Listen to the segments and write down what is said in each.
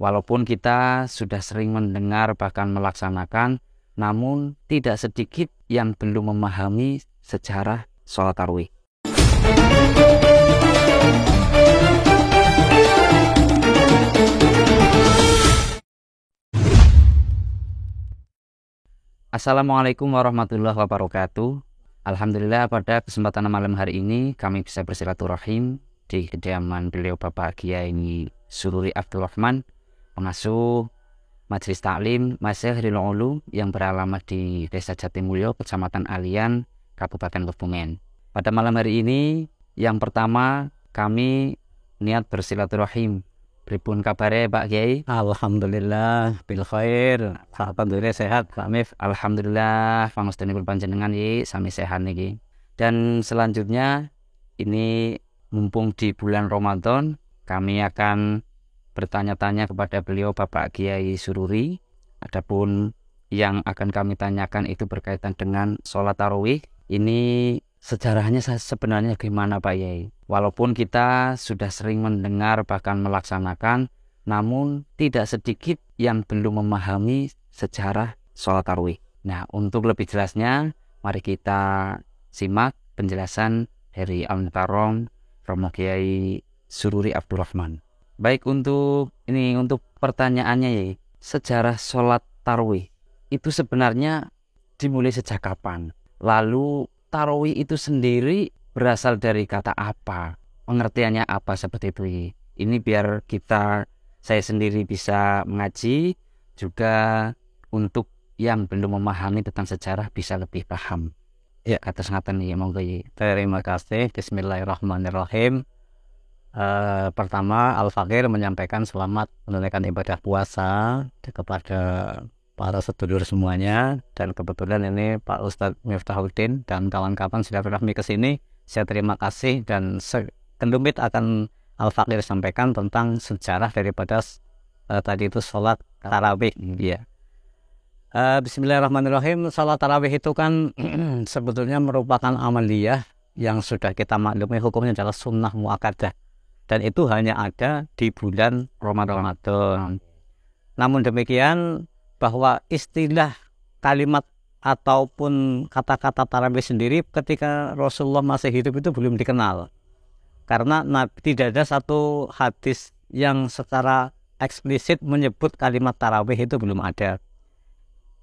Walaupun kita sudah sering mendengar bahkan melaksanakan, namun tidak sedikit yang belum memahami sejarah sholat tarawih. Assalamualaikum warahmatullahi wabarakatuh. Alhamdulillah pada kesempatan malam hari ini kami bisa bersilaturahim di kediaman beliau Bapak Kiai Sururi Abdul Rahman, pengasuh Majelis Taklim Masyairil Ulum yang beralamat di Desa Jatimulyo, Kecamatan Alian, Kabupaten Kebumen. Pada malam hari ini yang pertama kami niat bersilaturahim. Pripun kabare Pak Kiai? Alhamdulillah bil khair. Alhamdulillah sehat Pak Mif. Alhamdulillah pangustanipun panjenengan iki sami sehat niki. Dan selanjutnya ini mumpung di bulan Ramadan, kami akan bertanya-tanya kepada beliau Bapak Kiai Sururi. Adapun yang akan kami tanyakan itu berkaitan dengan sholat tarawih. Ini sejarahnya sebenarnya gimana Pak Kiai? Walaupun kita sudah sering mendengar bahkan melaksanakan, namun tidak sedikit yang belum memahami sejarah sholat tarawih. Nah, untuk lebih jelasnya, mari kita simak penjelasan dari Al-Mukarram Romo Kiai Sururi Abdul Rahman. Baik, untuk pertanyaannya ya, sejarah sholat tarawih itu sebenarnya dimulai sejak kapan? Lalu tarawih itu sendiri berasal dari kata apa? Pengertiannya apa seperti itu? Ini biar saya sendiri bisa mengaji, juga untuk yang belum memahami tentang sejarah bisa lebih paham. Ya, atas ngaten nih, monggo. Terima kasih. Bismillahirrahmanirrahim. Pertama, Al-Fakir menyampaikan selamat menunaikan ibadah puasa kepada para sedulur semuanya, dan kebetulan ini Pak Ustadz Miftahuddin dan kawan-kawan silaturahmi ke sini. Saya terima kasih dan sekelumit akan Al-Fakir sampaikan tentang sejarah daripada tadi itu sholat tarawih. Ya. Bismillahirrahmanirrahim. Sholat tarawih itu kan sebetulnya merupakan amaliyah yang sudah kita maklumi hukumnya adalah sunnah muakkadah, dan itu hanya ada di bulan Ramadan. Namun demikian, bahwa istilah kalimat ataupun kata-kata tarawih sendiri ketika Rasulullah masih hidup itu belum dikenal, karena tidak ada satu hadis yang secara eksplisit menyebut kalimat tarawih, itu belum ada.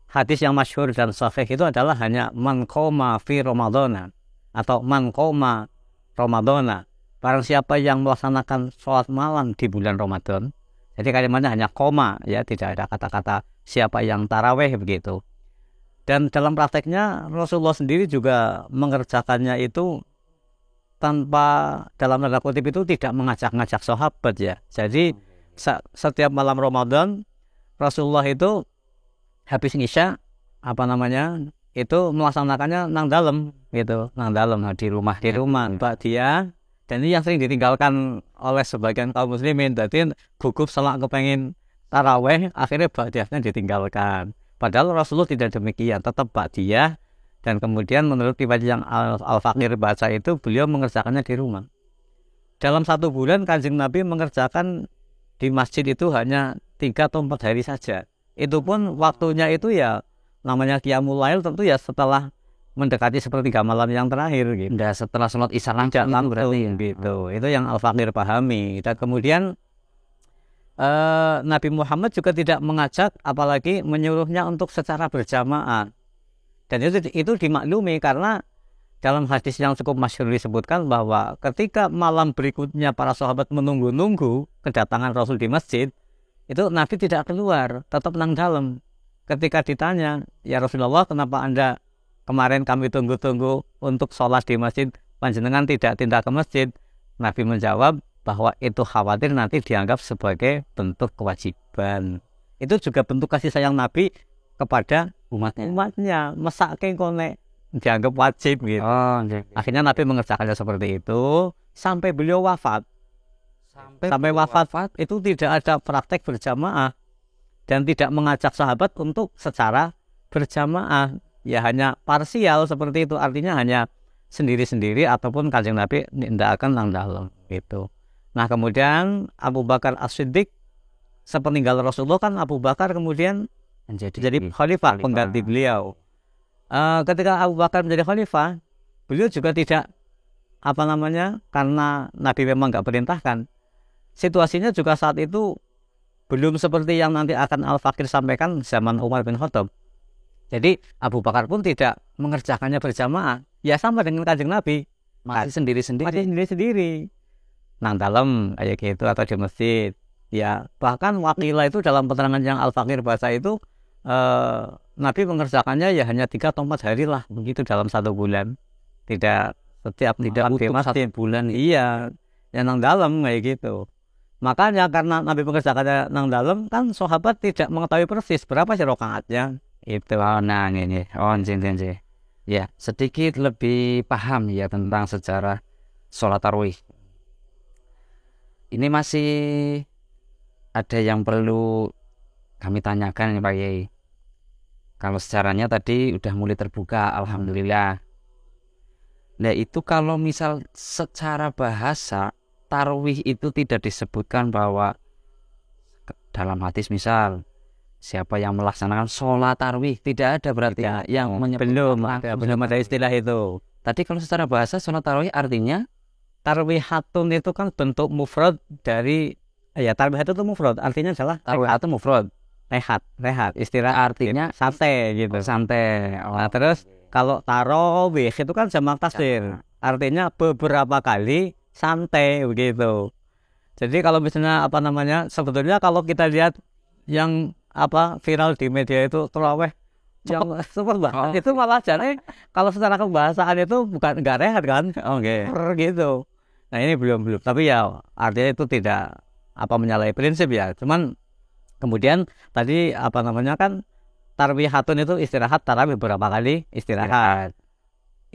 Hadis yang masyhur dan sahih itu adalah hanya man qoma fi ramadhana atau man qoma ramadhana, barang siapa yang melaksanakan sholat malam di bulan Ramadan. Jadi kalimatnya hanya koma, ya, tidak ada kata-kata siapa yang taraweh begitu. Dan dalam prakteknya Rasulullah sendiri juga mengerjakannya itu tanpa, dalam tanda kutip itu, tidak mengajak-ngajak sahabat, ya. Jadi setiap malam Ramadan Rasulullah itu habis ngisya itu melaksanakannya nang dalam gitu, di rumah Mbak dia. Dan ini yang sering ditinggalkan oleh sebagian kaum muslimin. Jadi gugup selak kepengen taraweh, akhirnya ba'diyahnya ditinggalkan. Padahal Rasulullah tidak demikian, tetap ba'diyah. Dan kemudian menurut riwayat yang Al-Fakir baca itu, beliau mengerjakannya di rumah. Dalam 1 bulan Kanjeng Nabi mengerjakan di masjid itu hanya 3 atau 4 hari saja. Itu pun waktunya itu ya namanya Qiyamul Lail, tentu ya setelah mendekati sepertiga malam yang terakhir gitu. Nah, setelah sholat isya langsung berarti gitu. Itu yang Al-Fakir pahami. Dan kemudian Nabi Muhammad juga tidak mengajak, apalagi menyuruhnya untuk secara berjamaah. Dan itu dimaklumi karena dalam hadis yang cukup masyhur disebutkan bahwa ketika malam berikutnya para sahabat menunggu-nunggu kedatangan Rasul di masjid, itu Nabi tidak keluar, tetap nang dalam. Ketika ditanya, ya Rasulullah, kenapa Anda kemarin kami tunggu-tunggu untuk sholat di masjid, panjenengan tidak tindak ke masjid? Nabi menjawab bahwa itu khawatir nanti dianggap sebagai bentuk kewajiban. Itu juga bentuk kasih sayang Nabi kepada umatnya. Mesake kone dianggap wajib gitu. Akhirnya Nabi mengerjakannya seperti itu sampai beliau wafat. Sampai wafat itu tidak ada praktek berjamaah dan tidak mengajak sahabat untuk secara berjamaah. Ya hanya parsial seperti itu, artinya hanya sendiri-sendiri ataupun Kanjeng Nabi tidak akan nang dalam gitu. Nah, kemudian Abu Bakar As-Siddiq sepeninggal Rasulullah kan Abu Bakar kemudian jadi khalifah pengganti beliau. Ketika Abu Bakar menjadi khalifah, beliau juga tidak karena Nabi memang nggak perintahkan. Situasinya juga saat itu belum seperti yang nanti akan Al-Fakir sampaikan zaman Umar bin Khattab. Jadi Abu Bakar pun tidak mengerjakannya berjamaah, ya sama dengan Kanjeng Nabi, masih sendiri-sendiri. Nang dalam kayak gitu atau di masjid. Ya, bahkan wakilah itu dalam keterangan yang Al-Fakir bahasa itu Nabi mengerjakannya ya hanya 3 atau 4 hari lah begitu dalam 1 bulan. Tidak setiap tidak butuh 1 bulan. Iya, yang nang dalam kayak gitu. Makanya karena Nabi mengerjakannya nang dalam kan sahabat tidak mengetahui persis berapa sih rakaatnya. Itu ini. Ya, sedikit lebih paham ya tentang sejarah sholat tarawih. Ini masih ada yang perlu kami tanyakan nih Pak Yai. Kalau sejarahnya tadi udah mulai terbuka, alhamdulillah. Nah itu kalau misal secara bahasa tarawih itu tidak disebutkan bahwa dalam hadis misal siapa yang melaksanakan sholat tarawih, tidak ada berarti yang belum ada istilah itu. Tadi kalau secara bahasa sholat tarawih artinya tarwihatun itu kan bentuk mufrad dari tarwihatun itu mufrad artinya adalah tarwihatun mufrad rehat istirahat artinya santai gitu. Santai. Nah, terus kalau tarawih itu kan jamak taksir, artinya beberapa kali santai begitu. Jadi kalau misalnya sebetulnya kalau kita lihat yang viral di media itu tarawih yang super banget, itu malah jadi kalau secara kebahasaan itu bukan nggak rehat kan, gitu. Nah ini belum, tapi ya artinya itu tidak menyalahi prinsip ya. Cuman kemudian tadi kan tarwihatun itu istirahat, tarawih beberapa kali istirahat.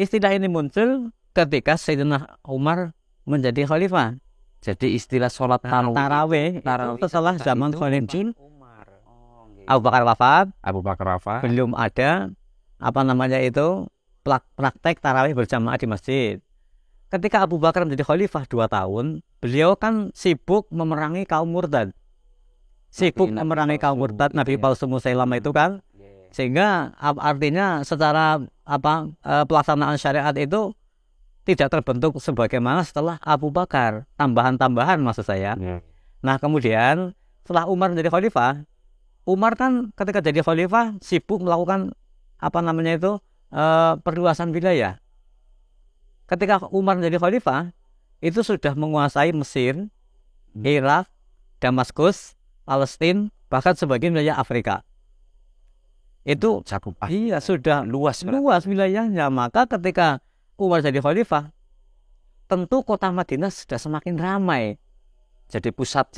Istilah ini muncul ketika Sayyidina Umar menjadi khalifah. Jadi istilah sholat tarawih setelah zaman Khalifah Abu Bakar wafat, belum ada praktek tarawih berjamaah di masjid. Ketika Abu Bakar menjadi khalifah 2 tahun, beliau kan sibuk memerangi kaum murtad. Nabi palsu Musailamah itu kan, sehingga artinya secara pelaksanaan syariat itu tidak terbentuk sebagaimana setelah Abu Bakar, tambahan maksud saya. Nah kemudian setelah Umar menjadi khalifah, Umar kan ketika jadi khalifah sibuk melakukan perluasan wilayah. Ketika Umar menjadi khalifah itu sudah menguasai Mesir, Irak, Damaskus, Palestina, bahkan sebagian wilayah Afrika. Itu sudah luas wilayahnya. Maka ketika Umar jadi khalifah, tentu kota Madinah sudah semakin ramai. Jadi pusat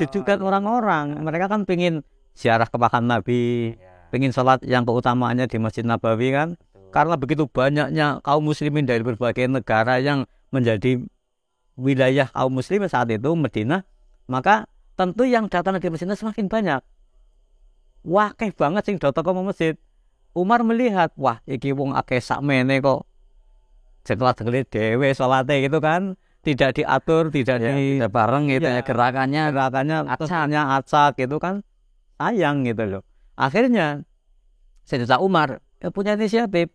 jujukan orang-orang. Mereka kan pengin ziarah ke makam Nabi, pengin sholat yang keutamaannya di Masjid Nabawi kan. Karena begitu banyaknya kaum muslimin dari berbagai negara yang menjadi wilayah kaum muslimin saat itu Madinah, maka tentu yang datang di Madinah semakin banyak. Wakeh banget sing datang ke masjid. Umar melihat, wah iki wong akeh sakmene kok. Setelah dengerin dewe salate gitu kan, tidak diatur, tidak bareng gitu ya, gerakannya acak gitu kan. Sayang gitu loh. Akhirnya Sayyidina Umar punya inisiatif.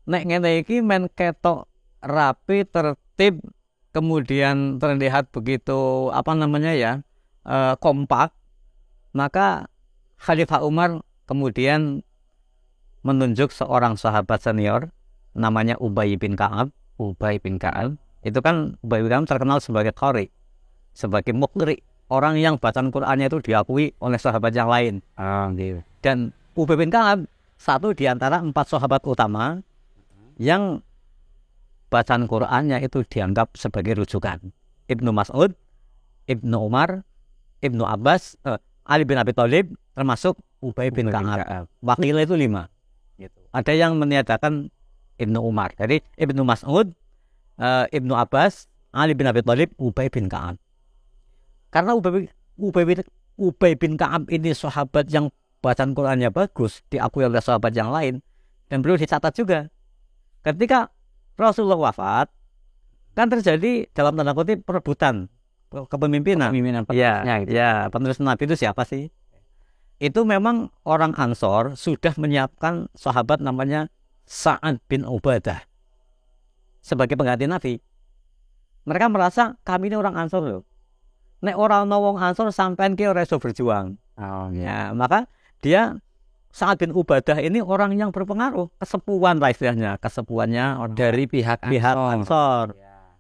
Nek ngene iki men ketok rapi, tertib, kemudian terlihat begitu kompak, maka Khalifah Umar kemudian menunjuk seorang sahabat senior namanya Ubay bin Ka'ab. Itu kan Ubay bin Ka'ab terkenal sebagai qari, sebagai muqri, orang yang bacaan Qur'annya itu diakui oleh sahabat yang lain. Dan Ubay bin Ka'ab satu di antara 4 sahabat utama yang bacaan Qur'annya itu dianggap sebagai rujukan. Ibnu Mas'ud, Ibnu Umar, Ibnu Abbas, Ali bin Abi Thalib, termasuk Ubay bin Ka'ab. Wakilnya itu 5. Ada yang meniadakan Ibnu Umar. Jadi Ibnu Mas'ud, Ibnu Abbas, Ali bin Abi Thalib, Ubay bin Ka'ab. Karena Ubay bin Ka'ab ini sahabat yang bacaan Qur'annya bagus, diakui oleh sahabat yang lain, dan perlu dicatat juga. Ketika Rasulullah wafat, kan terjadi dalam tanda kutip perebutan kepemimpinan. Pemimpinan Ya, penerusnya gitu. ya, penerus Nabi itu siapa sih? Itu memang orang Ansor sudah menyiapkan sahabat namanya Sa'ad bin Ubadah sebagai pengganti Nabi. Mereka merasa kami ini orang Ansor loh. Nek orang wong Ansor sampean ki ora iso berjuang. Oh Ya, maka dia Sa'ad bin Ubadah ini orang yang berpengaruh, kesepuan lah istilahnya, kesepuannya orang dari pihak Ansor.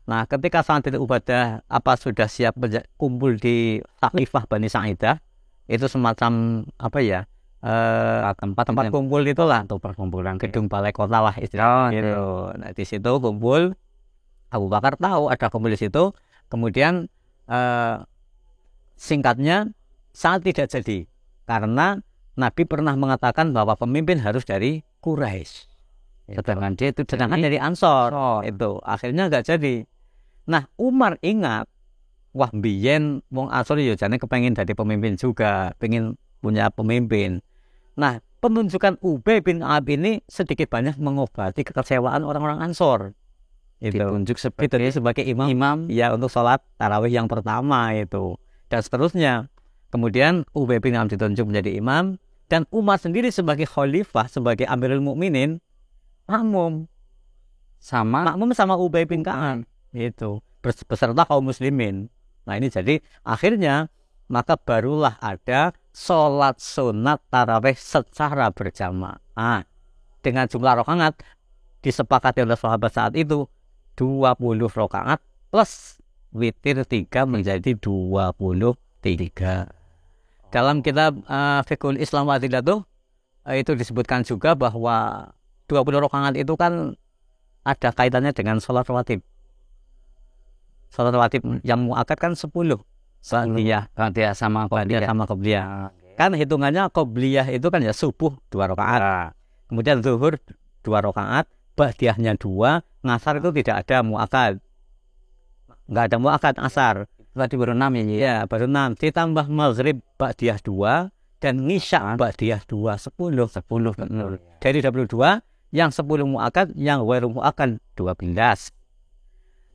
Nah, ketika Sa'ad bin Ubadah sudah siap kumpul di Saqifah Bani Sa'idah, itu semacam tempat kumpul itulah, untuk perkumpulan gedung balai kota lah istilahnya gitu. Nah, di situ kumpul, Abu Bakar tahu ada kumpul di situ, kemudian singkatnya Sa'ad tidak jadi karena Nabi pernah mengatakan bahwa pemimpin harus dari Quraisy. Sedangkan dia itu dari Ansor. Itu akhirnya nggak jadi. Nah, Umar ingat, wah biyen wong Ansor ya jane kepengin jadi pemimpin juga, pengen punya pemimpin. Nah, penunjukan Ubay bin Ab ini sedikit banyak mengobati kekecewaan orang-orang Ansor. Itu ditunjuk sebagai imam ya untuk sholat tarawih yang pertama itu, dan seterusnya. Kemudian Ubay bin Ab ditunjuk menjadi imam, dan Umar sendiri sebagai khalifah, sebagai Amirul Mukminin, makmum sama Ubay bin Ka'ab itu beserta kaum muslimin. Nah, ini jadi akhirnya maka barulah ada sholat sunat tarawih secara berjamaah dengan jumlah rakaat disepakati oleh sahabat saat itu 20 rakaat plus witir 3 menjadi 23. Dalam kitab Fiqhul Islam wa Adillatuh itu disebutkan juga bahwa 20 rakaat itu kan ada kaitannya dengan sholat rawatib. Sholat rawatib yang muakkad kan 10. Ba'diyah sama qobliyah. Kan hitungannya qobliyah itu kan ya subuh 2 rakaat. Kemudian zuhur 2 rakaat, ba'diyahnya 2, ngasar itu tidak ada muakkad. Enggak ada muakkad asar. Tadi baru 6 ya. Ya, baru 6. Ditambah maghrib ba'diyah 2 dan ngisya ba'diyah 2, 10 betul. Dari 22 yang 10 muakkad, yang ghairu muakkad 12.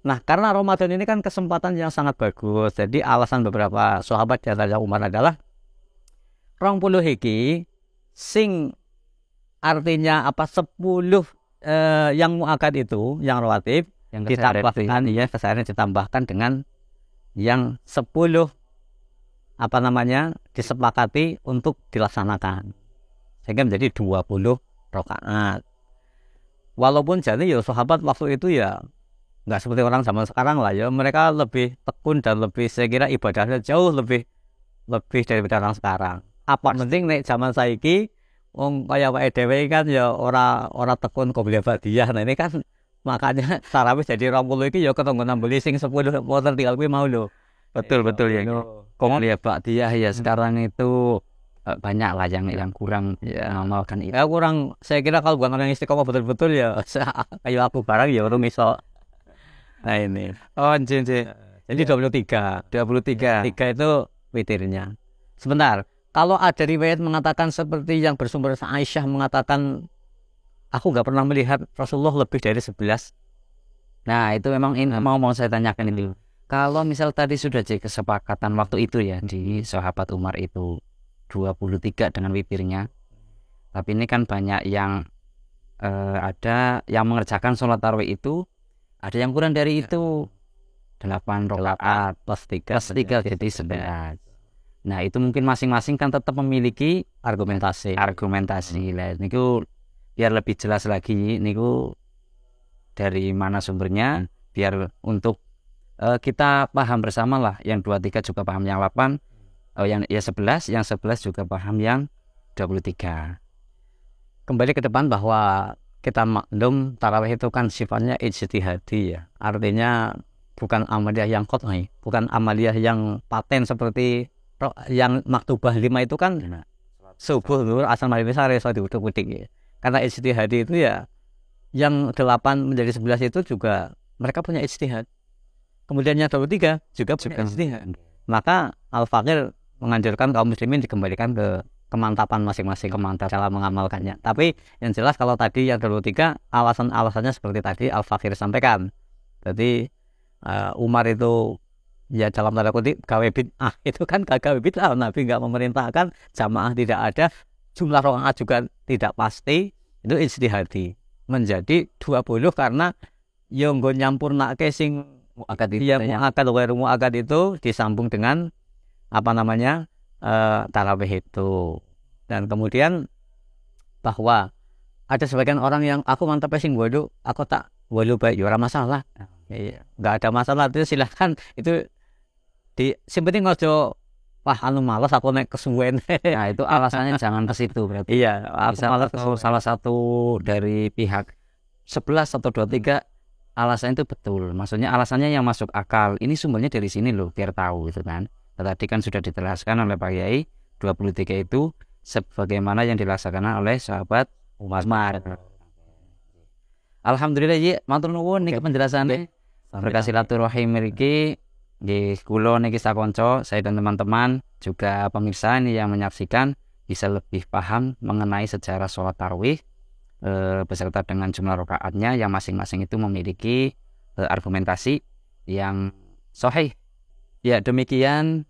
Nah, karena Ramadan ini kan kesempatan yang sangat bagus. Jadi alasan beberapa sahabat di antara Umar adalah 20 iki sing artinya 10 yang muakkad itu, yang rawatib yang ditambahkan keseharian ditambahkan dengan yang 10 disepakati untuk dilaksanakan. Sehingga menjadi 20 rakaat. Walaupun jadi ya sahabat waktu itu ya nggak seperti orang zaman sekarang lah ya, mereka lebih tekun dan lebih, saya kira ibadahnya jauh lebih daripada orang sekarang. Apa penting nek zaman saiki wong kaya wae dhewe kan ya ora tekun qobliyah ba'diyah. Nah, ini kan makanya tarawih jadi 20 iki ya ketemu nambeli sing 10 motor tinggal kuwi mau lho. Betul ya. Qobliyah ba'diyah ya sekarang itu banyak lah yang kurang mengamalkan itu. Ya kurang, saya kira kalau bukan orang istiqomah betul-betul ya kayak aku barang ya urung iso. Nah ini. Jadi 23 itu witirnya. Sebentar. Kalau ada riwayat mengatakan seperti yang bersumber Aisyah mengatakan, aku nggak pernah melihat Rasulullah lebih dari 11. Nah, itu memang mau saya tanyakan itu. Kalau misal tadi sudah jadi kesepakatan waktu itu ya di sahabat Umar itu 23 dengan witirnya. Tapi ini kan banyak yang ada yang mengerjakan sholat tarawih itu, ada yang kurang dari itu, 8 rakaat plus 3 jadi 11. Nah, itu mungkin masing-masing kan tetap memiliki argumentasi lah. Niku biar lebih jelas lagi niku dari mana sumbernya, biar untuk kita paham bersama lah. Yang 23 juga paham yang 8, yang 11 juga paham yang 23. Kembali ke depan bahwa kita maklum tarawih itu kan sifatnya ijtihadi ya. Artinya bukan amaliyah yang qat'i, bukan amaliyah yang paten seperti yang maktubah 5 itu kan subuh, zuhur, asar, maghrib, isya iso diudik-udik ya. Karena ijtihadi itu ya yang 8 menjadi 11 itu juga mereka punya ijtihad. Kemudian yang 23 juga punya ijtihad. Maka Al-Faqir menganjurkan kaum muslimin dikembalikan ke kemantapan masing-masing, dalam mengamalkannya. Tapi yang jelas kalau tadi yang 23 alasannya seperti tadi Al-Faqir sampaikan. Jadi Umar itu ya dalam tanda kutip gawe bid'ah. Itu kan gak gawe bid'ah, Nabi nggak memerintahkan, jamaah tidak ada, jumlah rakaat juga tidak pasti, itu ijtihadi menjadi 20 karena yang nggo nyampurnake sing Muakkad itu ya ya. muakkad ghairu muakkad itu disambung dengan apa namanya tarawih itu. Dan kemudian bahwa ada sebagian orang yang aku mantap sing waduh, aku tak waduh baik ya ora masalah. Iya, nggak ada masalah, itu silahkan, itu di sing penting ojo wah anu malas aku naik kesuwen. Nah, itu alasannya jangan ke situ berarti. Iya, aku Bisa malas atau kesuwen. salah satu dari pihak 11 atau 23 alasannya itu betul. Maksudnya alasannya yang masuk akal. Ini sumbernya dari sini loh, biar tahu gitu kan. Tadi kan sudah ditelaskan oleh Pak Yai, 23 itu sebagaimana yang dilaksanakan oleh sahabat Umar. Alhamdulillah ya, matur nuwun niki penjelasannya. Berkah silaturahim mriki nggih kula niki sakonco, saya dan teman-teman juga pemirsa ini yang menyaksikan bisa lebih paham mengenai sejarah sholat tarawih beserta dengan jumlah rakaatnya yang masing-masing itu memiliki argumentasi yang sahih. Ya, demikian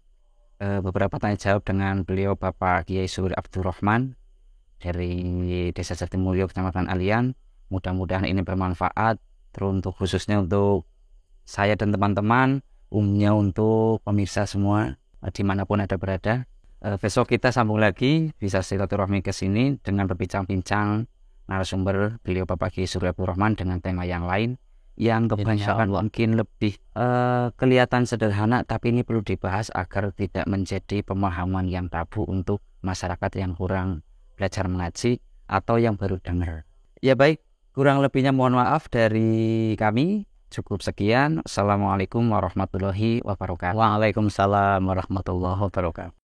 beberapa tanya jawab dengan beliau Bapak Kiai Suri Abdurrahman dari Desa Jatimulyo Kecamatan Alian. Mudah-mudahan ini bermanfaat teruntuk khususnya untuk saya dan teman-teman, umumnya untuk pemirsa semua dimanapun ada berada. Besok kita sambung lagi, bisa silaturahmi ke sini dengan berbincang-bincang narasumber beliau Bapak Kiai Suri Abdurrahman dengan tema yang lain yang kebanyakan mungkin lebih kelihatan sederhana, tapi ini perlu dibahas agar tidak menjadi pemahaman yang tabu untuk masyarakat yang kurang belajar mengaji atau yang baru dengar. Ya baik, kurang lebihnya mohon maaf dari kami. Cukup sekian. Assalamualaikum warahmatullahi wabarakatuh. Waalaikumsalam warahmatullahi wabarakatuh.